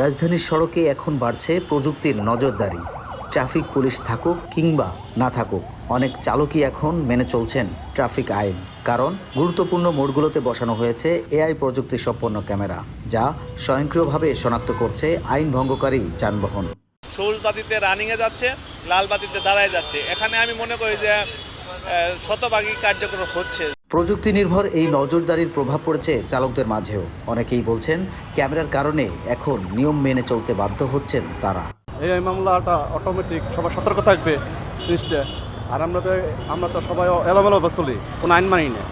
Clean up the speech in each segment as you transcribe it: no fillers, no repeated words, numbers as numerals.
রাজধানীর সড়কে এখন বাড়ছে প্রযুক্তির নজরদারি। ট্রাফিক পুলিশ থাকুক কিংবা না থাকুক, অনেক চালকই এখন মেনে চলছেন ট্রাফিক আইন। কারণ গুরুত্বপূর্ণ মোড়গুলোতে বসানো হয়েছে এআই প্রযুক্তি সম্পন্ন ক্যামেরা, যা স্বয়ংক্রিয়ভাবে শনাক্ত করছে আইন ভঙ্গকারী যানবাহন। সবুজ বাতিতে রানিংয়ে যাচ্ছে, লাল বাতিতে দাঁড়ায় যাচ্ছে। এখানে আমি মনে করি যে শতভাগই কার্যকর হচ্ছে। প্রযুক্তি নির্ভর এই নজরদারির প্রভাব পড়েছে চালকদের মাঝেও। অনেকেই বলছেন ক্যামেরার কারণে এখন নিয়ম মেনে চলতে বাধ্য হচ্ছেন তারা। এই মামলাটা অটোমেটিক সবাই সতর্ক থাকবে জিনিসটা। আর আমরা তো সবাই এলোমেলো চলি, কোনো আইন মানি না।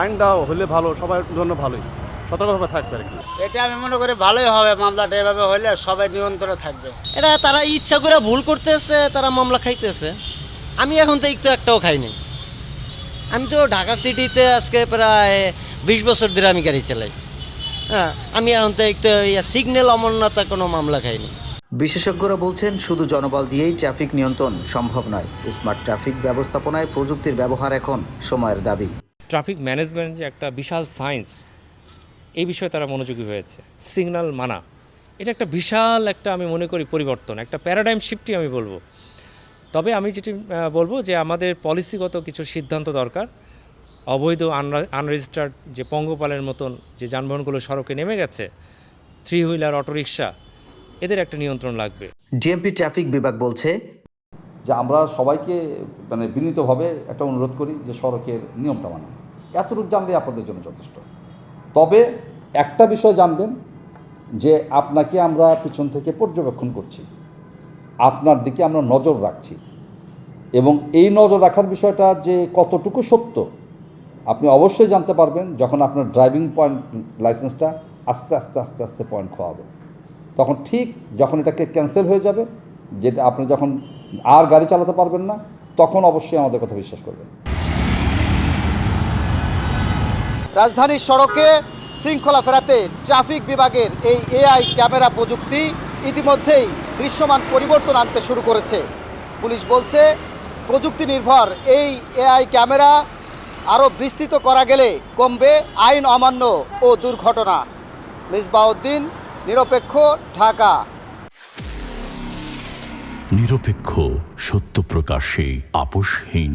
আইনটা হলে ভালো, সবার জন্য ভালোই, সতর্কভাবে থাকবে আর কি। এটা আমি মনে করি ভালোই হবে, মামলাটা এভাবে হলে সবাই নিয়ন্ত্রণে থাকবে। এটা তারা ইচ্ছা করে ভুল করতেছে, তারা মামলা খাইতেছে। আমি এখন তো একটাও খাইনি। আমি তো ঢাকা সিটিতে আজকে প্রায় 20 বছর ধরে আমি গাড়ি চালাই। হ্যাঁ, আমি এখন তো সিগন্যাল অমান্যতা কোনো মামলা খাইনি। বিশেষজ্ঞরা বলছেন শুধু জনবল দিয়েই ট্রাফিক নিয়ন্ত্রণ সম্ভব নয়। স্মার্ট ট্রাফিক ব্যবস্থাপনায় প্রযুক্তির ব্যবহার এখন সময়ের দাবি। ট্রাফিক ম্যানেজমেন্ট যে একটা বিশাল সায়েন্স, এই বিষয়ে তারা মনোযোগী হয়েছে। সিগন্যাল মানা এটা একটা বিশাল আমি মনে করি পরিবর্তন, একটা প্যারাডাইম শিফটই আমি বলবো। তবে আমি যেটি বলবো যে আমাদের পলিসিগত কিছু সিদ্ধান্ত দরকার। অবৈধ আনরেজিস্টার্ড যে পঙ্গপালের মতন যে যানবাহনগুলো সড়কে নেমে গেছে, 3 হুইলার, অটোরিকশা, এদের একটা নিয়ন্ত্রণ লাগবে। ডিএমপি ট্রাফিক বিভাগ বলছে যে আমরা সবাইকে বিনীতভাবে একটা অনুরোধ করি যে সড়কের নিয়মটা মানেন। এতটুকু জানলে আপনাদের জন্য যথেষ্ট। তবে একটা বিষয় জানবেন যে আপনাকে আমরা পিছন থেকে পর্যবেক্ষণ করছি, আপনার দিকে আমরা নজর রাখছি, এবং এই নজর রাখার বিষয়টা যে কতটুকু সত্য আপনি অবশ্যই জানতে পারবেন যখন আপনার ড্রাইভিং পয়েন্ট লাইসেন্সটা আস্তে আস্তে আস্তে আস্তে পয়েন্ট খোয়াবে। তখন ঠিক যখন এটাকে ক্যান্সেল হয়ে যাবে, যেটা আপনি যখন আর গাড়ি চালাতে পারবেন না, তখন অবশ্যই আমাদের কথা বিশ্বাস করবেন। রাজধানীর সড়কে শৃঙ্খলা ফেরাতে ট্রাফিক বিভাগের এই এআই ক্যামেরা প্রযুক্তি ইতিমধ্যেই দৃশ্যমান পরিবর্তন আনতে শুরু করেছে। পুলিশ বলছে প্রযুক্তি নির্ভর এই এআই ক্যামেরা আরও বিস্তৃত করা গেলে কমবে আইন অমান্য ও দুর্ঘটনা। মিসবাউদ্দিন, নিরপেক্ষ, ঢাকা। নিরপেক্ষ, সত্য প্রকাশে আপোষহীন।